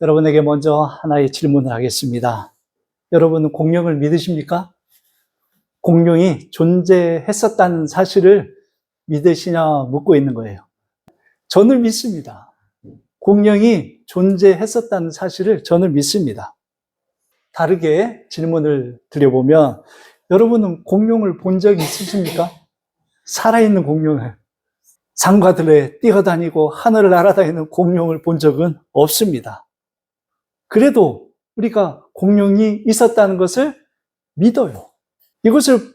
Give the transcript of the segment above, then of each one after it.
여러분에게 먼저 하나의 질문을 하겠습니다. 여러분은 공룡을 믿으십니까? 공룡이 존재했었다는 사실을 믿으시냐 묻고 있는 거예요. 저는 믿습니다. 공룡이 존재했었다는 사실을 저는 믿습니다. 다르게 질문을 드려보면 여러분은 공룡을 본 적이 있으십니까? 살아있는 공룡을, 상가들에 뛰어다니고 하늘을 날아다니는 공룡을 본 적은 없습니다. 그래도 우리가 공룡이 있었다는 것을 믿어요. 이것을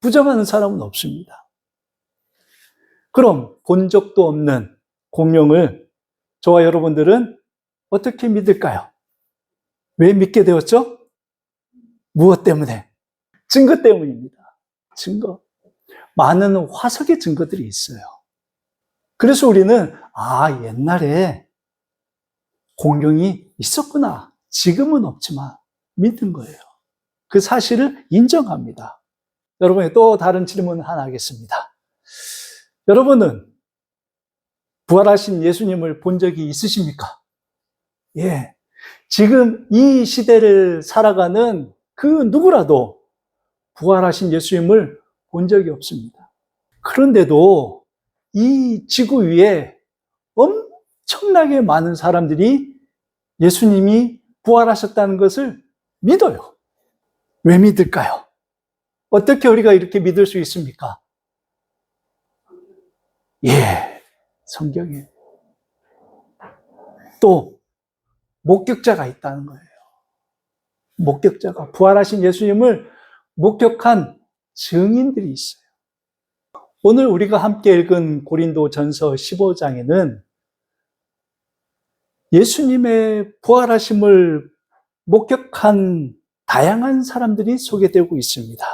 부정하는 사람은 없습니다. 그럼 본 적도 없는 공룡을 저와 여러분들은 어떻게 믿을까요? 왜 믿게 되었죠? 무엇 때문에? 증거 때문입니다. 증거. 많은 화석의 증거들이 있어요. 그래서 우리는 옛날에 공룡이 있었구나. 지금은 없지만 믿는 거예요. 그 사실을 인정합니다. 여러분이 또 다른 질문 하나 하겠습니다. 여러분은 부활하신 예수님을 본 적이 있으십니까? 예. 지금 이 시대를 살아가는 그 누구라도 부활하신 예수님을 본 적이 없습니다. 그런데도 이 지구 위에 엄청나게 많은 사람들이 예수님이 부활하셨다는 것을 믿어요. 왜 믿을까요? 어떻게 우리가 이렇게 믿을 수 있습니까? 성경에 또 목격자가 있다는 거예요. 목격자가 부활하신 예수님을 목격한 증인들이 있어요. 오늘 우리가 함께 읽은 고린도전서 15장에는 예수님의 부활하심을 목격한 다양한 사람들이 소개되고 있습니다.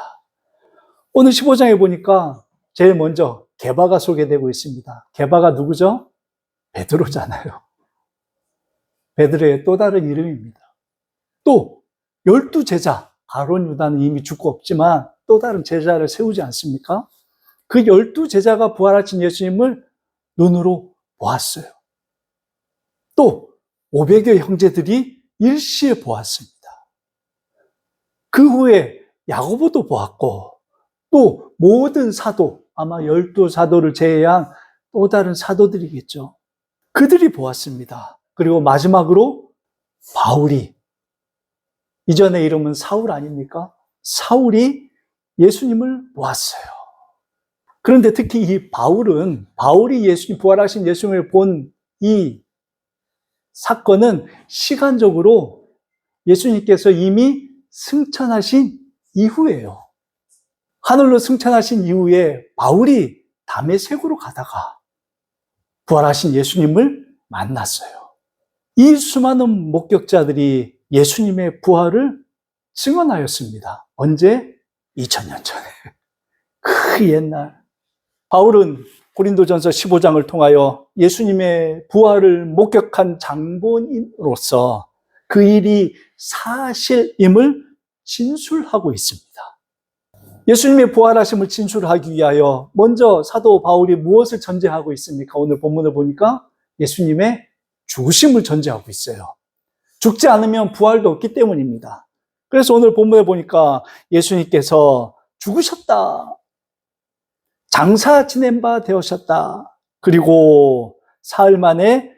오늘 15장에 보니까 제일 먼저 게바가 소개되고 있습니다. 게바가 누구죠? 베드로잖아요. 베드로의 또 다른 이름입니다. 또 12제자, 가룟 유다는 이미 죽고 없지만 또 다른 제자를 세우지 않습니까? 그 12제자가 부활하신 예수님을 눈으로 보았어요. 또 500여 형제들이 일시에 보았습니다. 그 후에 야고보도 보았고 또 모든 사도, 아마 12사도를 제외한 또 다른 사도들이겠죠. 그들이 보았습니다. 그리고 마지막으로 바울이, 이전의 이름은 사울 아닙니까? 사울이 예수님을 보았어요. 그런데 특히 이 바울이 부활하신 예수님을 본 이 사건은 시간적으로 예수님께서 이미 승천하신 이후예요. 하늘로 승천하신 이후에 바울이 다메섹으로 가다가 부활하신 예수님을 만났어요. 이 수많은 목격자들이 예수님의 부활을 증언하였습니다. 언제? 2000년 전에. 그 옛날. 바울은 고린도전서 15장을 통하여 예수님의 부활을 목격한 장본인으로서 그 일이 사실임을 진술하고 있습니다. 예수님의 부활하심을 진술하기 위하여 먼저 사도 바울이 무엇을 전제하고 있습니까? 오늘 본문을 보니까 예수님의 죽으심을 전제하고 있어요. 죽지 않으면 부활도 없기 때문입니다. 그래서 오늘 본문에 보니까 예수님께서 죽으셨다. 장사 지낸 바 되었셨다. 그리고 사흘 만에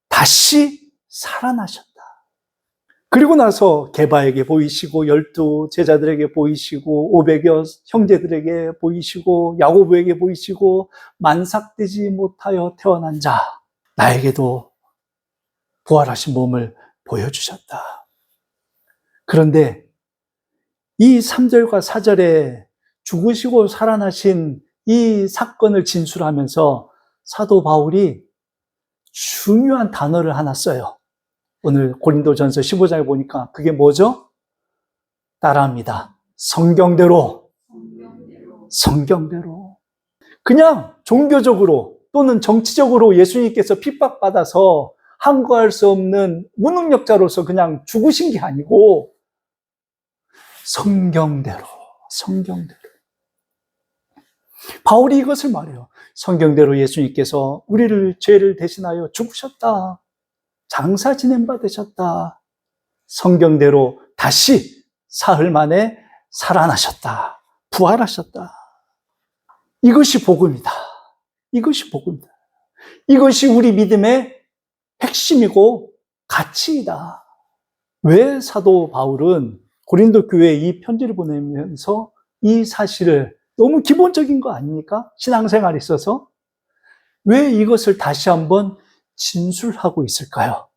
다시 살아나셨다. 그리고 나서 게바에게 보이시고 12제자들에게 보이시고 500여 형제들에게 보이시고 야고보에게 보이시고 만삭되지 못하여 태어난 자 나에게도 부활하신 몸을 보여주셨다. 그런데 이 3절과 4절에 죽으시고 살아나신 이 사건을 진술하면서 사도 바울이 중요한 단어를 하나 써요. 오늘 고린도전서 15장에 보니까 그게 뭐죠? 따라합니다. 성경대로. 그냥 종교적으로 또는 정치적으로 예수님께서 핍박받아서 항거할 수 없는 무능력자로서 그냥 죽으신 게 아니고 성경대로. 바울이 이것을 말해요. 성경대로 예수님께서 우리를 죄를 대신하여 죽으셨다. 장사 진행받으셨다. 성경대로 다시 사흘 만에 살아나셨다. 부활하셨다. 이것이 복음이다. 이것이 복음이다. 이것이 우리 믿음의 핵심이고 가치이다. 왜 사도 바울은 고린도 교회에 이 편지를 보내면서 이 사실을, 너무 기본적인 거 아닙니까? 신앙생활에 있어서 왜 이것을 다시 한번 진술하고 있을까요?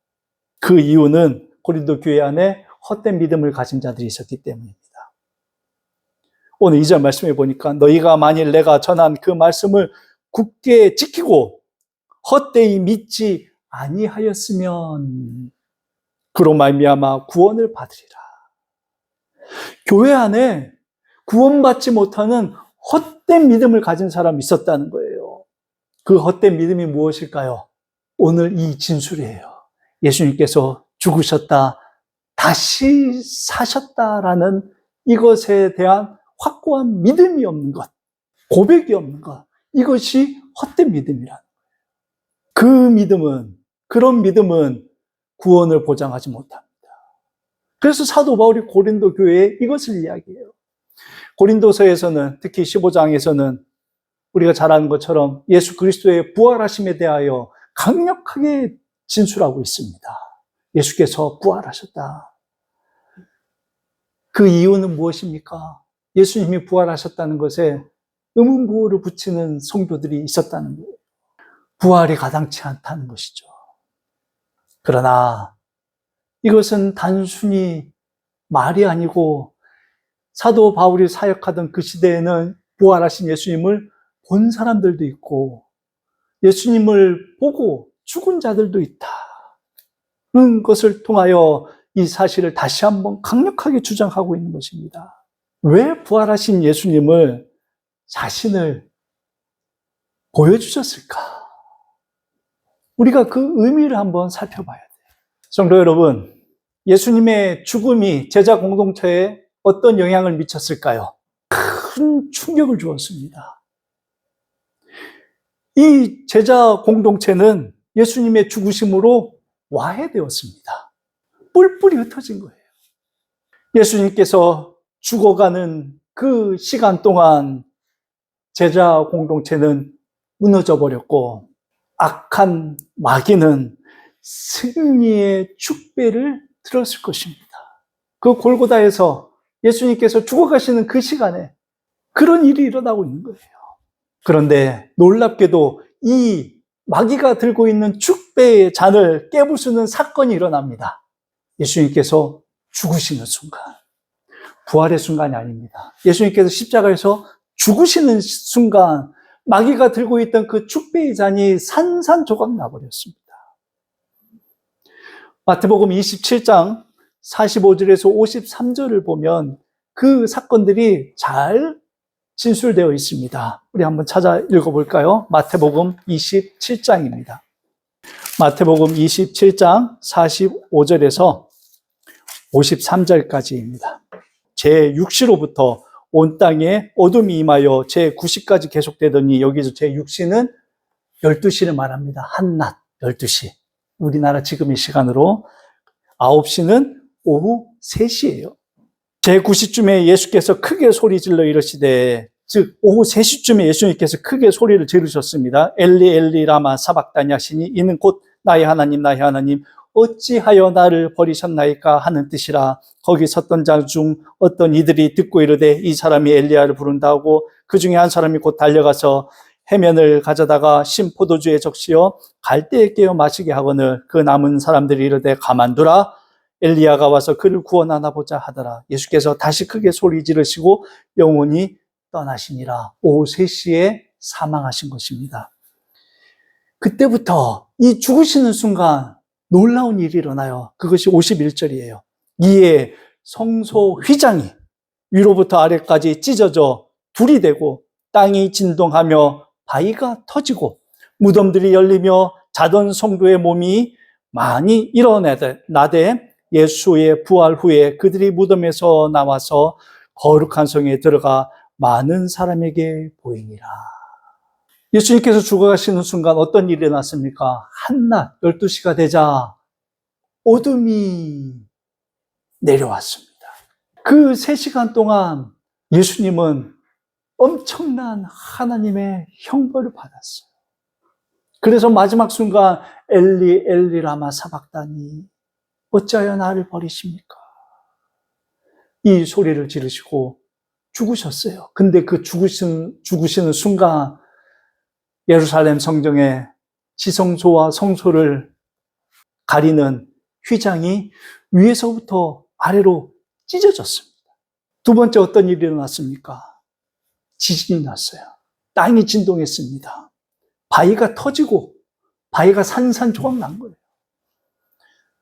그 이유는 고린도 교회 안에 헛된 믿음을 가진 자들이 있었기 때문입니다. 오늘 2절 말씀해 보니까 너희가 만일 내가 전한 그 말씀을 굳게 지키고 헛되이 믿지 아니하였으면 그로 말미암아 구원을 받으리라. 교회 안에 구원받지 못하는 헛된 믿음을 가진 사람이 있었다는 거예요. 그 헛된 믿음이 무엇일까요? 오늘 이 진술이에요. 예수님께서 죽으셨다, 다시 사셨다라는 이것에 대한 확고한 믿음이 없는 것, 고백이 없는 것, 이것이 헛된 믿음이라는 거예요. 그 믿음은, 그런 믿음은 구원을 보장하지 못합니다. 그래서 사도 바울이 고린도 교회에 이것을 이야기해요. 고린도서에서는, 특히 15장에서는 우리가 잘 아는 것처럼 예수 그리스도의 부활하심에 대하여 강력하게 진술하고 있습니다. 예수께서 부활하셨다. 그 이유는 무엇입니까? 예수님이 부활하셨다는 것에 의문부호를 붙이는 성도들이 있었다는 거예요. 부활이 가당치 않다는 것이죠. 그러나 이것은 단순히 말이 아니고 사도 바울이 사역하던 그 시대에는 부활하신 예수님을 본 사람들도 있고 예수님을 보고 죽은 자들도 있다는 것을 통하여 이 사실을 다시 한번 강력하게 주장하고 있는 것입니다. 왜 부활하신 예수님을 자신을 보여주셨을까? 우리가 그 의미를 한번 살펴봐야 돼요. 성도 여러분, 예수님의 죽음이 제자 공동체에 어떤 영향을 미쳤을까요? 큰 충격을 주었습니다. 이 제자 공동체는 예수님의 죽으심으로 와해되었습니다. 뿔뿔이 흩어진 거예요. 예수님께서 죽어가는 그 시간 동안 제자 공동체는 무너져 버렸고 악한 마귀는 승리의 축배를 들었을 것입니다. 그 골고다에서 예수님께서 죽어가시는 그 시간에 그런 일이 일어나고 있는 거예요. 그런데 놀랍게도 이 마귀가 들고 있는 축배의 잔을 깨부수는 사건이 일어납니다. 예수님께서 죽으시는 순간, 부활의 순간이 아닙니다. 예수님께서 십자가에서 죽으시는 순간 마귀가 들고 있던 그 축배의 잔이 산산조각 나버렸습니다. 마태복음 27장 45절에서 53절을 보면 그 사건들이 잘 진술되어 있습니다. 우리 한번 찾아 읽어볼까요? 마태복음 27장입니다. 마태복음 27장 45절에서 53절까지입니다. 제6시로부터 온 땅에 어둠이 임하여 제9시까지 계속되더니 여기서 제6시는 12시를 말합니다. 한낮 12시. 우리나라 지금의 시간으로 9시는 오후 3시예요. 제9시쯤에 예수께서 크게 소리질러 이르시되, 즉 오후 3시쯤에 예수님께서 크게 소리를 지르셨습니다. 엘리 엘리 라마 사박다니 하시니 이는 곧 나의 하나님 나의 하나님 어찌하여 나를 버리셨나이까 하는 뜻이라. 거기 섰던 자 중 어떤 이들이 듣고 이르되 이 사람이 엘리야를 부른다고 그 중에 한 사람이 곧 달려가서 해면을 가져다가 신 포도주에 적시어 갈대에 깨어 마시게 하거늘 그 남은 사람들이 이르되 가만두라 엘리야가 와서 그를 구원하나 보자 하더라. 예수께서 다시 크게 소리 지르시고 영원히 떠나시니라. 오후 3시에 사망하신 것입니다. 그때부터 이 죽으시는 순간 놀라운 일이 일어나요. 그것이 51절이에요. 이에 성소 휘장이 위로부터 아래까지 찢어져 둘이 되고 땅이 진동하며 바위가 터지고 무덤들이 열리며 자던 성도의 몸이 많이 일어나되 예수의 부활 후에 그들이 무덤에서 나와서 거룩한 성에 들어가 많은 사람에게 보이니라. 예수님께서 죽어가시는 순간 어떤 일이 일어났습니까? 한낮 12시가 되자 어둠이 내려왔습니다. 그 3시간 동안 예수님은 엄청난 하나님의 형벌을 받았어요. 그래서 마지막 순간 엘리 엘리 라마 사박다니 어찌하여 나를 버리십니까? 이 소리를 지르시고 죽으셨어요. 근데 그 죽으시는 순간 예루살렘 성정의 지성소와 성소를 가리는 휘장이 위에서부터 아래로 찢어졌습니다. 두 번째 어떤 일이 일어났습니까? 지진이 났어요. 땅이 진동했습니다. 바위가 터지고 바위가 산산조각 난 거예요.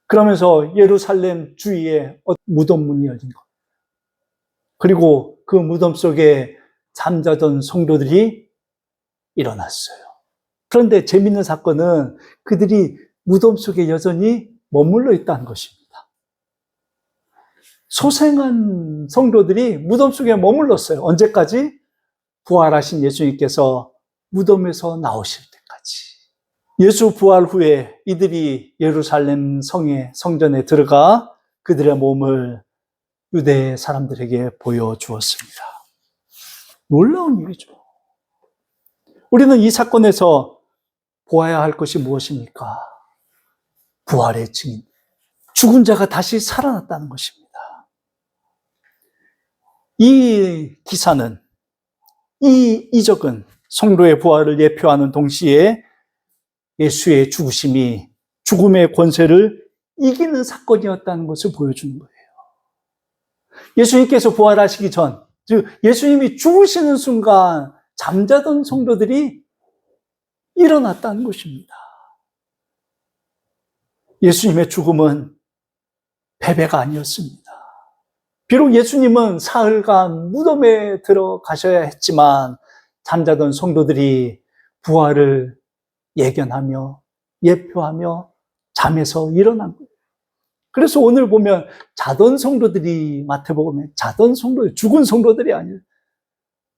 그러면서 예루살렘 주위에 무덤문이 열린 거예요. 그리고 그 무덤 속에 잠자던 성도들이 일어났어요. 그런데 재밌는 사건은 그들이 무덤 속에 여전히 머물러 있다는 것입니다. 소생한 성도들이 무덤 속에 머물렀어요. 언제까지? 부활하신 예수님께서 무덤에서 나오실 때까지. 예수 부활 후에 이들이 예루살렘 성전에 들어가 그들의 몸을 유대 사람들에게 보여주었습니다. 놀라운 일이죠. 우리는 이 사건에서 보아야 할 것이 무엇입니까? 부활의 증인. 죽은 자가 다시 살아났다는 것입니다. 이 기사는, 이 이적은 성도의 부활을 예표하는 동시에 예수의 죽으심이 죽음의 권세를 이기는 사건이었다는 것을 보여주는 거예요. 예수님께서 부활하시기 전, 즉 예수님이 죽으시는 순간 잠자던 성도들이 일어났다는 것입니다. 예수님의 죽음은 패배가 아니었습니다. 비록 예수님은 사흘간 무덤에 들어가셔야 했지만 잠자던 성도들이 부활을 예견하며 예표하며 잠에서 일어난 거예요. 그래서 오늘 보면 자던 성도들이, 마태복음에 자던 성도들, 죽은 성도들이 아니에요.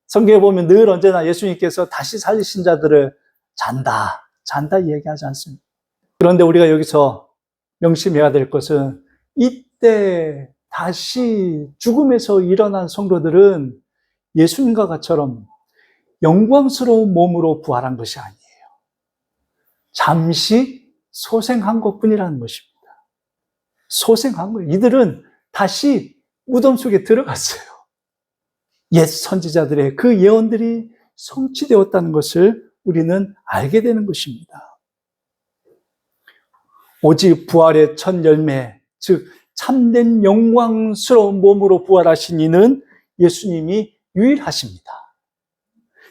성경에 보면 늘 언제나 예수님께서 다시 살리신 자들을 잔다 얘기하지 않습니다. 그런데 우리가 여기서 명심해야 될 것은 이때 다시 죽음에서 일어난 성도들은 예수님과 같처럼 영광스러운 몸으로 부활한 것이 아니에요. 잠시 소생한 것뿐이라는 것입니다. 소생한 거예요. 이들은 다시 무덤 속에 들어갔어요. 옛 선지자들의 그 예언들이 성취되었다는 것을 우리는 알게 되는 것입니다. 오직 부활의 첫 열매, 즉 참된 영광스러운 몸으로 부활하신 이는 예수님이 유일하십니다.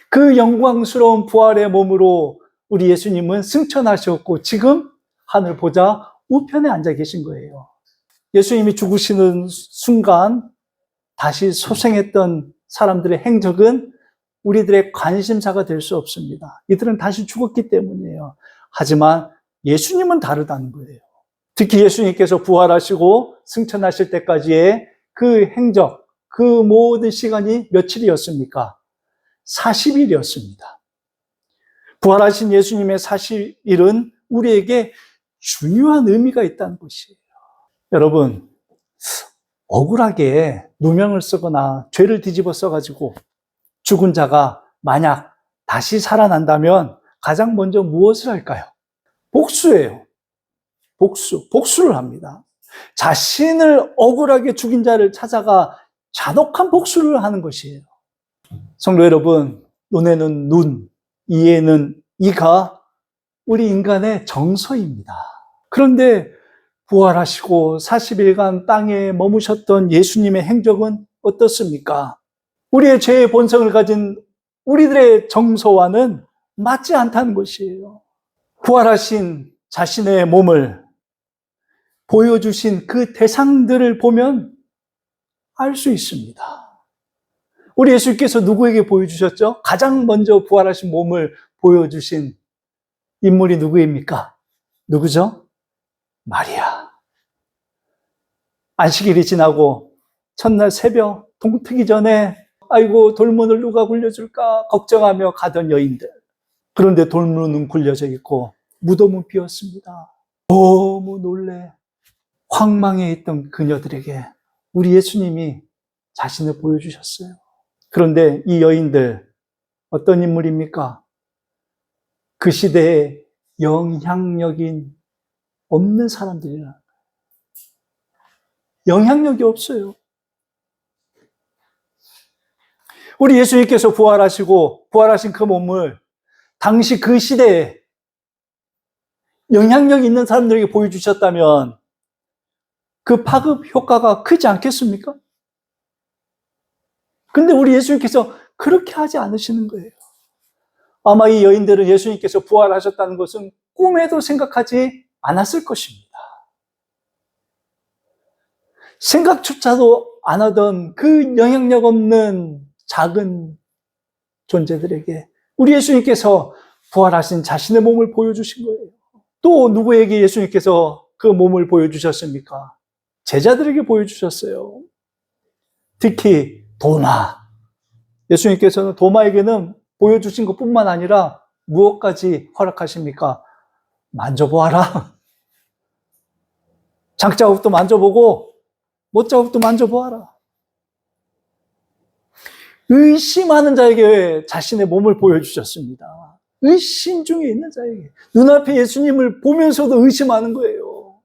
그 영광스러운 부활의 몸으로 우리 예수님은 승천하셨고 지금 하늘 보좌 우편에 앉아 계신 거예요. 예수님이 죽으시는 순간 다시 소생했던 사람들의 행적은 우리들의 관심사가 될 수 없습니다. 이들은 다시 죽었기 때문이에요. 하지만 예수님은 다르다는 거예요. 특히 예수님께서 부활하시고 승천하실 때까지의 그 행적, 그 모든 시간이 며칠이었습니까? 40일이었습니다. 부활하신 예수님의 40일은 우리에게 중요한 의미가 있다는 것이에요. 여러분, 억울하게 누명을 쓰거나 죄를 뒤집어 써가지고 죽은 자가 만약 다시 살아난다면 가장 먼저 무엇을 할까요? 복수예요. 복수를 합니다. 자신을 억울하게 죽인 자를 찾아가 잔혹한 복수를 하는 것이에요. 성도 여러분, 눈에는 눈, 이에는 이가 우리 인간의 정서입니다. 그런데 부활하시고 40일간 땅에 머무셨던 예수님의 행적은 어떻습니까? 우리의 죄의 본성을 가진 우리들의 정서와는 맞지 않다는 것이에요. 부활하신 자신의 몸을 보여주신 그 대상들을 보면 알 수 있습니다. 우리 예수님께서 누구에게 보여주셨죠? 가장 먼저 부활하신 몸을 보여주신 인물이 누구입니까? 누구죠? 마리아. 안식일이 지나고 첫날 새벽 동트기 전에 아이고 돌문을 누가 굴려줄까 걱정하며 가던 여인들. 그런데 돌문은 굴려져 있고 무덤은 비었습니다. 너무 놀래 황망해 있던 그녀들에게 우리 예수님이 자신을 보여주셨어요. 그런데 이 여인들 어떤 인물입니까? 그 시대에 영향력이 없는 사람들이라. 영향력이 없어요. 우리 예수님께서 부활하신 그 몸을 당시 그 시대에 영향력 있는 사람들에게 보여주셨다면 그 파급 효과가 크지 않겠습니까? 근데 우리 예수님께서 그렇게 하지 않으시는 거예요. 아마 이 여인들은 예수님께서 부활하셨다는 것은 꿈에도 생각하지 않았을 것입니다. 생각조차도 안 하던 그 영향력 없는 작은 존재들에게 우리 예수님께서 부활하신 자신의 몸을 보여주신 거예요. 또 누구에게 예수님께서 그 몸을 보여주셨습니까? 제자들에게 보여주셨어요. 특히 도마. 예수님께서는 도마에게는 보여주신 것뿐만 아니라 무엇까지 허락하십니까? 만져보아라. 장자국도 만져보고 못자국도 만져보아라. 의심하는 자에게 자신의 몸을 보여주셨습니다. 의심 중에 있는 자에게. 눈앞에 예수님을 보면서도 의심하는 거예요.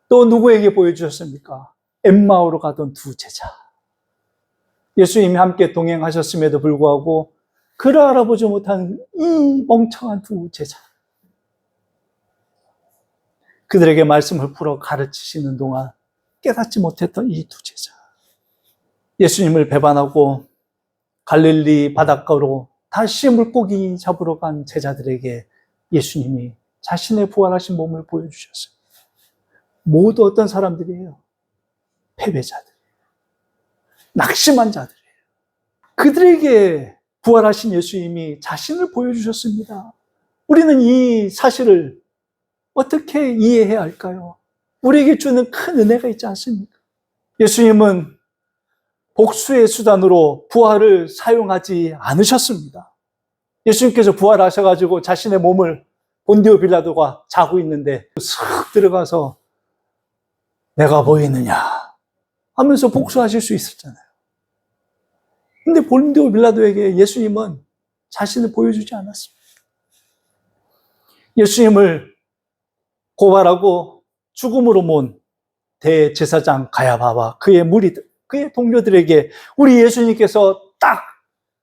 또 누구에게 보여주셨습니까? 엠마오로 가던 두 제자. 예수님이 함께 동행하셨음에도 불구하고 그를 알아보지 못한 이 멍청한 두 제자. 그들에게 말씀을 풀어 가르치시는 동안 깨닫지 못했던 이 두 제자. 예수님을 배반하고 갈릴리 바닷가로 다시 물고기 잡으러 간 제자들에게 예수님이 자신의 부활하신 몸을 보여주셨어요. 모두 어떤 사람들이에요? 패배자들, 낙심한 자들이에요. 그들에게 부활하신 예수님이 자신을 보여주셨습니다. 우리는 이 사실을 어떻게 이해해야 할까요? 우리에게 주는 큰 은혜가 있지 않습니까? 예수님은 복수의 수단으로 부활을 사용하지 않으셨습니다. 예수님께서 부활하셔가지고 자신의 몸을 본디오 빌라도가 자고 있는데 쓱 들어가서 내가 보이느냐 하면서 복수하실 수 있었잖아요. 근데 본디오 빌라도에게 예수님은 자신을 보여주지 않았습니다. 예수님을 고발하고 죽음으로 몬 대제사장 가야바와 그의 무리들, 그의 동료들에게 우리 예수님께서 딱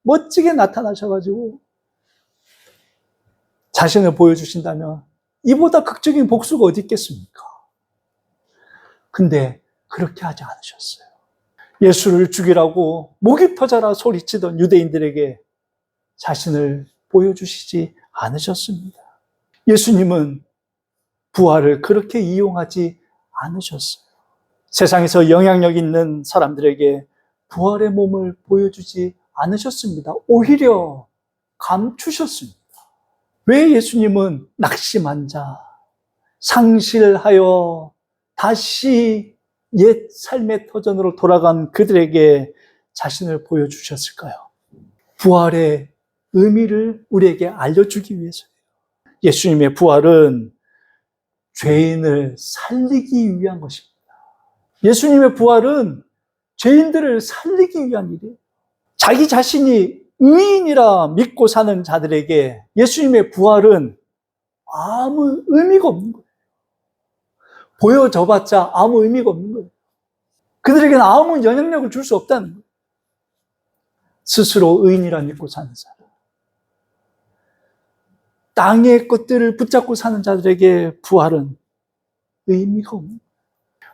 멋지게 나타나셔가지고 자신을 보여주신다면 이보다 극적인 복수가 어디 있겠습니까? 근데 그렇게 하지 않으셨어요. 예수를 죽이라고 목이 터져라 소리치던 유대인들에게 자신을 보여주시지 않으셨습니다. 예수님은 부활을 그렇게 이용하지 않으셨어요. 세상에서 영향력 있는 사람들에게 부활의 몸을 보여주지 않으셨습니다. 오히려 감추셨습니다. 왜 예수님은 낙심한 자, 상실하여 다시 옛 삶의 터전으로 돌아간 그들에게 자신을 보여주셨을까요? 부활의 의미를 우리에게 알려주기 위해서예요. 예수님의 부활은 죄인을 살리기 위한 것입니다. 예수님의 부활은 죄인들을 살리기 위한 일이에요. 자기 자신이 의인이라 믿고 사는 자들에게 예수님의 부활은 아무 의미가 없는 거예요. 보여져봤자 아무 의미가 없는 거예요. 그들에게는 아무 영향력을 줄 수 없다는 거예요. 스스로 의인이라 믿고 사는 사람. 땅의 것들을 붙잡고 사는 자들에게 부활은 의미가 없는 거예요.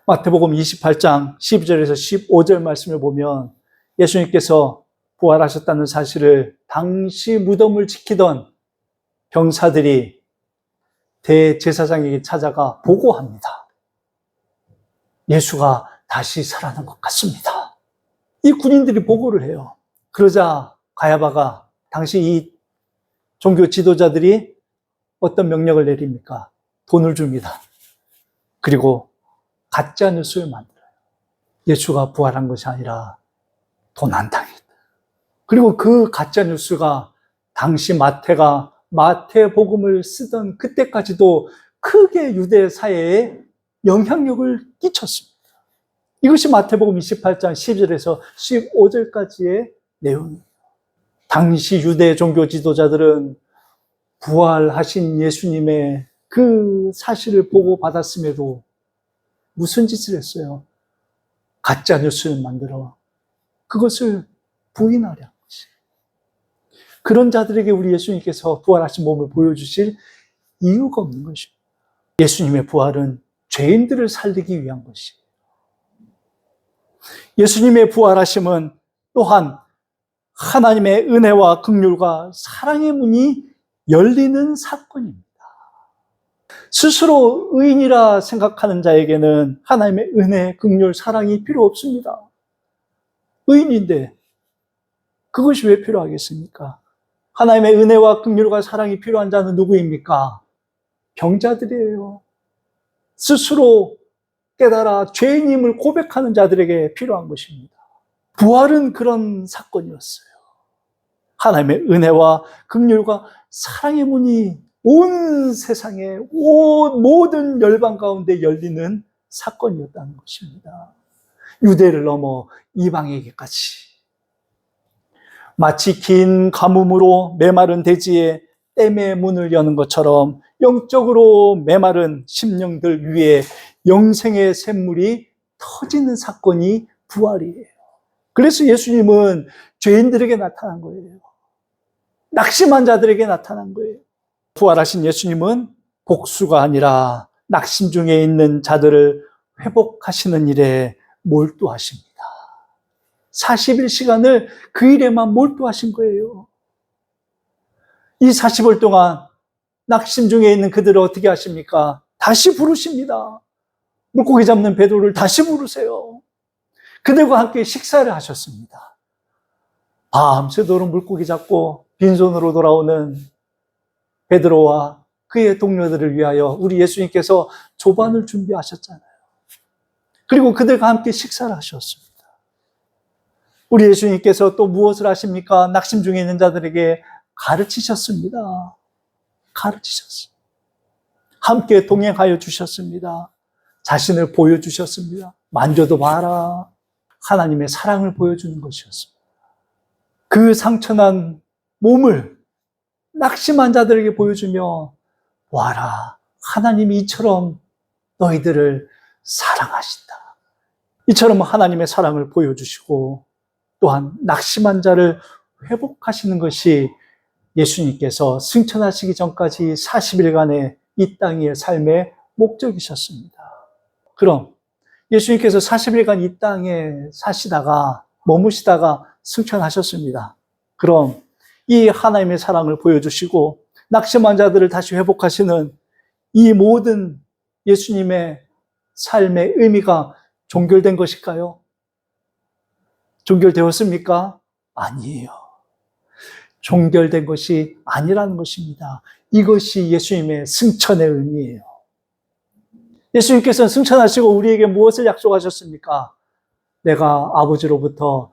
마태복음 28장 12절에서 15절 말씀을 보면 예수님께서 부활하셨다는 사실을 당시 무덤을 지키던 병사들이 대제사장에게 찾아가 보고합니다. 예수가 다시 살아난 것 같습니다. 이 군인들이 보고를 해요. 그러자 가야바가 당시 이 종교 지도자들이 어떤 명령을 내립니까? 돈을 줍니다. 그리고 가짜 뉴스를 만들어요. 예수가 부활한 것이 아니라 도난당했다. 그리고 그 가짜 뉴스가 당시 마태가 마태복음을 쓰던 그때까지도 크게 유대 사회에 영향력을 끼쳤습니다. 이것이 마태복음 28장 10절에서 15절까지의 내용이에요. 당시 유대 종교 지도자들은 부활하신 예수님의 그 사실을 보고 받았음에도 무슨 짓을 했어요? 가짜 뉴스를 만들어 그것을 부인하려 한 것이에요. 그런 자들에게 우리 예수님께서 부활하신 몸을 보여주실 이유가 없는 것입니다. 예수님의 부활은 죄인들을 살리기 위한 것이에요. 예수님의 부활하심은 또한 하나님의 은혜와 긍휼과 사랑의 문이 열리는 사건입니다. 스스로 의인이라 생각하는 자에게는 하나님의 은혜, 긍휼, 사랑이 필요 없습니다. 의인인데 그것이 왜 필요하겠습니까? 하나님의 은혜와 긍휼과 사랑이 필요한 자는 누구입니까? 병자들이에요. 스스로 깨달아 죄인임을 고백하는 자들에게 필요한 것입니다. 부활은 그런 사건이었어요. 하나님의 은혜와 긍휼과 사랑의 문이 온 세상에 모든 열방 가운데 열리는 사건이었다는 것입니다. 유대를 넘어 이방에게까지. 마치 긴 가뭄으로 메마른 대지에 댐의 문을 여는 것처럼 영적으로 메마른 심령들 위에 영생의 샘물이 터지는 사건이 부활이에요. 그래서 예수님은 죄인들에게 나타난 거예요. 낙심한 자들에게 나타난 거예요. 부활하신 예수님은 복수가 아니라 낙심 중에 있는 자들을 회복하시는 일에 몰두하십니다. 40일 그 일에만 몰두하신 거예요. 이 40일 동안 낙심 중에 있는 그들을 어떻게 하십니까? 다시 부르십니다. 물고기 잡는 베드로를 다시 부르세요. 그들과 함께 식사를 하셨습니다. 밤새도록 물고기 잡고 빈손으로 돌아오는 베드로와 그의 동료들을 위하여 우리 예수님께서 조반을 준비하셨잖아요. 그리고 그들과 함께 식사를 하셨습니다. 우리 예수님께서 또 무엇을 하십니까? 낙심 중에 있는 자들에게 가르치셨습니다. 가르치셨습니다. 함께 동행하여 주셨습니다. 자신을 보여주셨습니다. 만져도 봐라. 하나님의 사랑을 보여주는 것이었습니다. 그 상처난 몸을 낙심한 자들에게 보여주며 와라. 하나님이 이처럼 너희들을 사랑하신다. 이처럼 하나님의 사랑을 보여주시고 또한 낙심한 자를 회복하시는 것이 예수님께서 승천하시기 전까지 40일간의 이 땅의 삶의 목적이셨습니다. 그럼 예수님께서 40일간 이 땅에 사시다가 머무시다가 승천하셨습니다. 그럼 이 하나님의 사랑을 보여주시고 낙심한 자들을 다시 회복하시는 이 모든 예수님의 삶의 의미가 종결된 것일까요? 종결되었습니까? 아니에요. 종결된 것이 아니라는 것입니다. 이것이 예수님의 승천의 의미예요. 예수님께서는 승천하시고 우리에게 무엇을 약속하셨습니까? 내가 아버지로부터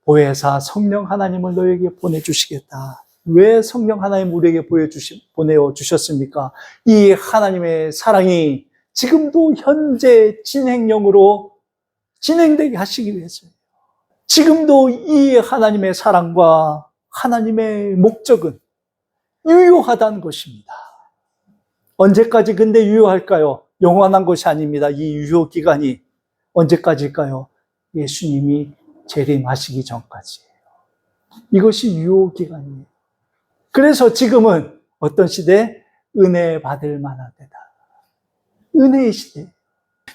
보혜사 성령 하나님을 너에게 보내주시겠다. 왜 성령 하나님 우리에게 보내주셨습니까? 이 하나님의 사랑이 지금도 현재 진행형으로 진행되게 하시기 위해서요. 지금도 이 하나님의 사랑과 하나님의 목적은 유효하다는 것입니다. 언제까지 근데 유효할까요? 영원한 것이 아닙니다. 이 유효 기간이 언제까지일까요? 예수님이 재림하시기 전까지예요. 이것이 유효 기간이에요. 그래서 지금은 어떤 시대? 은혜 받을 만한 때다. 은혜의 시대.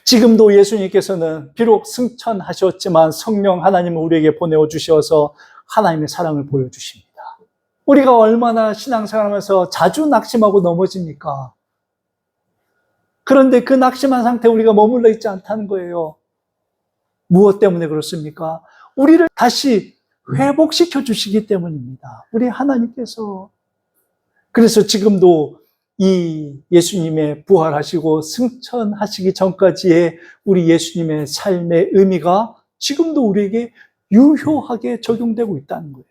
지금도 예수님께서는 비록 승천하셨지만 성령 하나님을 우리에게 보내어 주셔서 하나님의 사랑을 보여주십니다. 우리가 얼마나 신앙생활하면서 자주 낙심하고 넘어집니까? 그런데 그 낙심한 상태에 우리가 머물러 있지 않다는 거예요. 무엇 때문에 그렇습니까? 우리를 다시 회복시켜 주시기 때문입니다. 우리 하나님께서. 그래서 지금도 이 예수님의 부활하시고 승천하시기 전까지의 우리 예수님의 삶의 의미가 지금도 우리에게 유효하게 적용되고 있다는 거예요.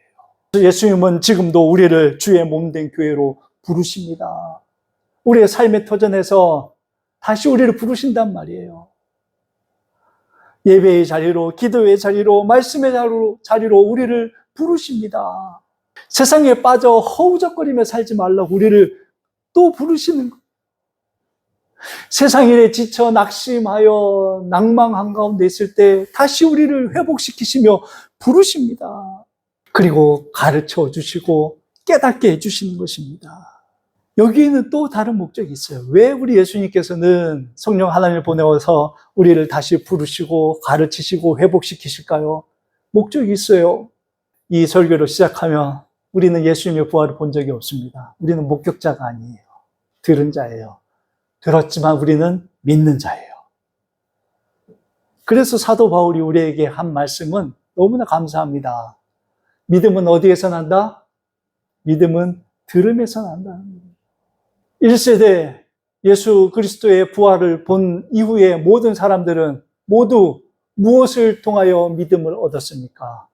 예수님은 지금도 우리를 주의 몸된 교회로 부르십니다. 우리의 삶의 터전에서 다시 우리를 부르신단 말이에요. 예배의 자리로, 기도의 자리로, 말씀의 자리로 우리를 부르십니다. 세상에 빠져 허우적거리며 살지 말라고 우리를 또 부르시는 거예요. 세상 일에 지쳐 낙심하여 낭망 한가운데 있을 때 다시 우리를 회복시키시며 부르십니다. 그리고 가르쳐 주시고 깨닫게 해주시는 것입니다. 여기에는 또 다른 목적이 있어요. 왜 우리 예수님께서는 성령 하나님을 보내어서 우리를 다시 부르시고 가르치시고 회복시키실까요? 목적이 있어요. 이 설교를 시작하면 우리는 예수님의 부활을 본 적이 없습니다. 우리는 목격자가 아니에요. 들은 자예요. 들었지만 우리는 믿는 자예요. 그래서 사도 바울이 우리에게 한 말씀은 너무나 감사합니다. 믿음은 어디에서 난다? 믿음은 들음에서 난다. 1세대 예수 그리스도의 부활을 본 이후에 모든 사람들은 모두 무엇을 통하여 믿음을 얻었습니까?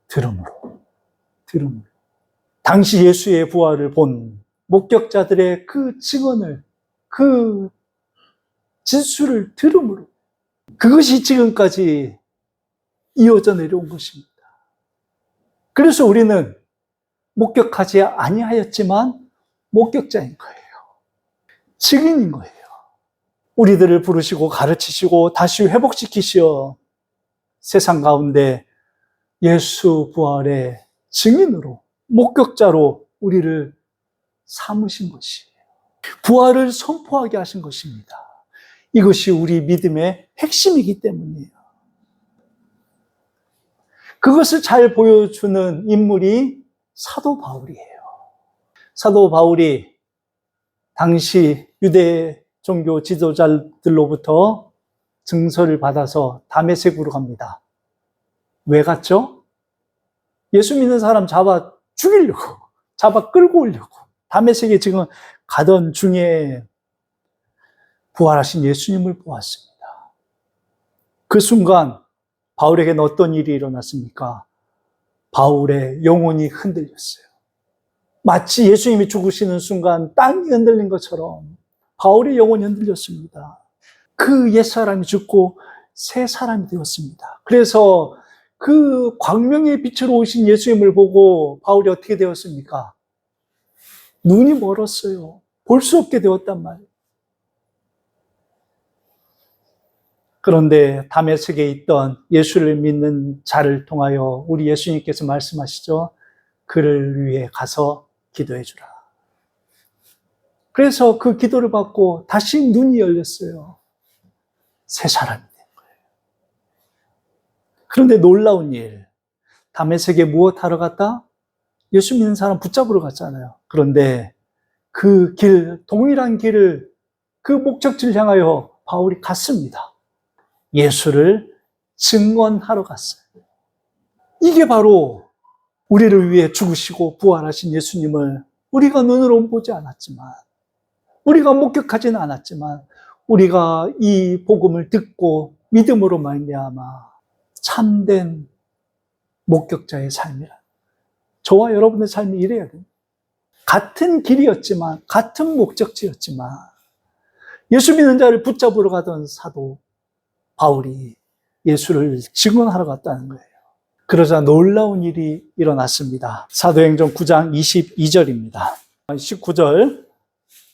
들음으로. 들음으로. 당시 예수의 부활을 본 목격자들의 그 증언을, 그 진술을 들음으로. 그것이 지금까지 이어져 내려온 것입니다. 그래서 우리는 목격하지 아니하였지만 목격자인 거예요. 증인인 거예요. 우리들을 부르시고 가르치시고 다시 회복시키시어 세상 가운데 예수 부활의 증인으로, 목격자로 우리를 삼으신 것이에요. 부활을 선포하게 하신 것입니다. 이것이 우리 믿음의 핵심이기 때문이에요. 그것을 잘 보여주는 인물이 사도 바울이에요. 사도 바울이 당시 유대 종교 지도자들로부터 증서를 받아서 다메섹으로 갑니다. 왜 갔죠? 예수 믿는 사람 잡아 죽이려고, 잡아 끌고 오려고. 다메섹에 지금 가던 중에 부활하신 예수님을 보았습니다. 그 순간 바울에게는 어떤 일이 일어났습니까? 바울의 영혼이 흔들렸어요. 마치 예수님이 죽으시는 순간 땅이 흔들린 것처럼 바울의 영혼이 흔들렸습니다. 그 옛사람이 죽고 새 사람이 되었습니다. 그래서 그 광명의 빛으로 오신 예수님을 보고 바울이 어떻게 되었습니까? 눈이 멀었어요. 볼 수 없게 되었단 말이에요. 그런데 다메섹에 있던 예수를 믿는 자를 통하여 우리 예수님께서 말씀하시죠. 그를 위해 가서 기도해 주라. 그래서 그 기도를 받고 다시 눈이 열렸어요. 새 사람이 된 거예요. 그런데 놀라운 일, 다메섹에 무엇하러 갔다? 예수 믿는 사람 붙잡으러 갔잖아요. 그런데 그 길, 동일한 길을 그 목적지를 향하여 바울이 갔습니다. 예수를 증언하러 갔어요. 이게 바로 우리를 위해 죽으시고 부활하신 예수님을 우리가 눈으로 보지 않았지만, 우리가 목격하지는 않았지만, 우리가 이 복음을 듣고 믿음으로 말미암아 참된 목격자의 삶이라. 저와 여러분의 삶이 이래야 돼요. 같은 길이었지만, 같은 목적지였지만, 예수 믿는 자를 붙잡으러 가던 사도 바울이 예수를 증언하러 갔다는 거예요. 그러자 놀라운 일이 일어났습니다. 사도행전 9장 22절입니다. 19절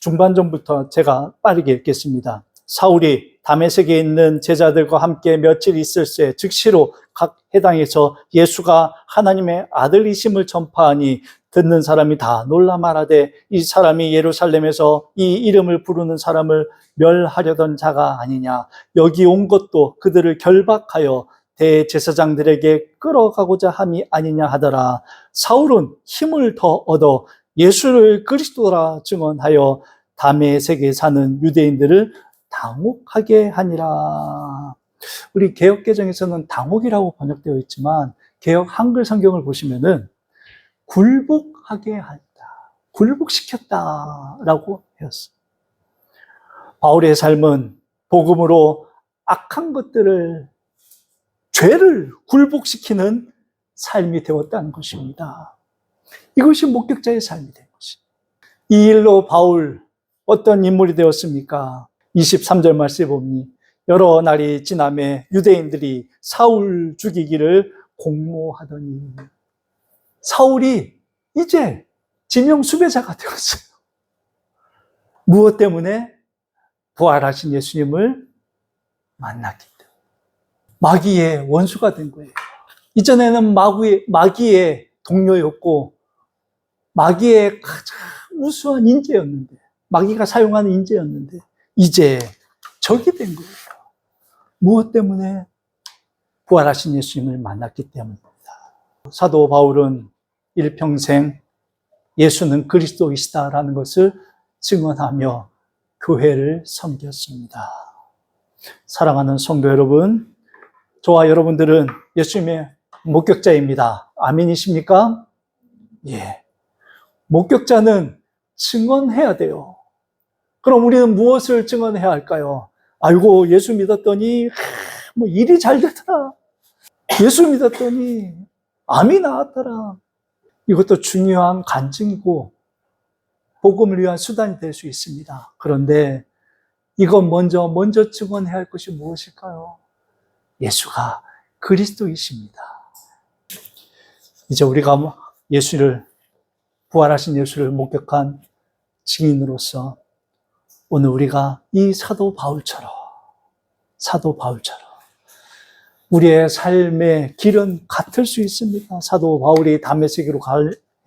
중반전부터 제가 빠르게 읽겠습니다. 사울이 다메섹에 있는 제자들과 함께 며칠 있을새 즉시로 각 해당에서 예수가 하나님의 아들이심을 전파하니 듣는 사람이 다 놀라 말하되 이 사람이 예루살렘에서 이 이름을 부르는 사람을 멸하려던 자가 아니냐. 여기 온 것도 그들을 결박하여 대제사장들에게 끌어가고자 함이 아니냐 하더라. 사울은 힘을 더 얻어 예수를 그리스도라 증언하여 다메섹에 사는 유대인들을 당혹하게 하니라. 우리 개역개정에서는 당혹이라고 번역되어 있지만 개역 한글 성경을 보시면은 굴복하게 한다, 굴복시켰다라고 했어요. 바울의 삶은 복음으로 악한 것들을, 죄를 굴복시키는 삶이 되었다는 것입니다. 이것이 목격자의 삶이 된 것입니다. 이 일로 바울 어떤 인물이 되었습니까? 23절 말씀에 보니 여러 날이 지남에 유대인들이 사울 죽이기를 공모하더니 사울이 이제 진영 수배자가 되었어요. 무엇 때문에? 부활하신 예수님을 만났기 때문에. 마귀의 원수가 된 거예요. 이전에는 마귀의 동료였고 마귀의 가장 우수한 인재였는데, 마귀가 사용하는 인재였는데 이제 적이 된 거예요. 무엇 때문에? 부활하신 예수님을 만났기 때문입니다. 사도 바울은 일평생 예수는 그리스도이시다라는 것을 증언하며 교회를 섬겼습니다. 사랑하는 성도 여러분, 저와 여러분들은 예수님의 목격자입니다. 아멘이십니까? 예. 목격자는 증언해야 돼요. 그럼 우리는 무엇을 증언해야 할까요? 아이고, 예수 믿었더니 뭐 일이 잘 되더라. 예수 믿었더니 암이 나았더라. 이것도 중요한 간증이고 복음을 위한 수단이 될 수 있습니다. 그런데 이건 먼저 증언해야 할 것이 무엇일까요? 예수가 그리스도이십니다. 이제 우리가 부활하신 예수를 목격한 증인으로서 오늘 우리가 이 사도 바울처럼 우리의 삶의 길은 같을 수 있습니다. 사도 바울이 다메섹으로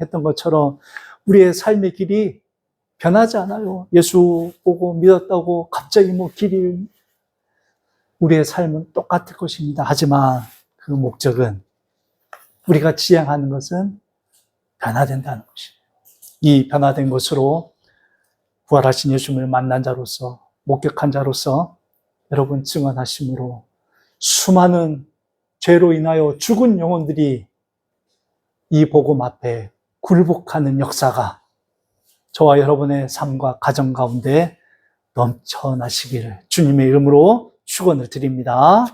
했던 것처럼 우리의 삶의 길이 변하지 않아요. 예수 보고 믿었다고 갑자기 우리의 삶은 똑같을 것입니다. 하지만 그 목적은 우리가 지향하는 것은 변화된다는 것이에요. 이 변화된 것으로 부활하신 예수님을 만난 자로서, 목격한 자로서 여러분 증언하심으로 수많은 죄로 인하여 죽은 영혼들이 이 복음 앞에 굴복하는 역사가 저와 여러분의 삶과 가정 가운데 넘쳐나시기를 주님의 이름으로 축원을 드립니다.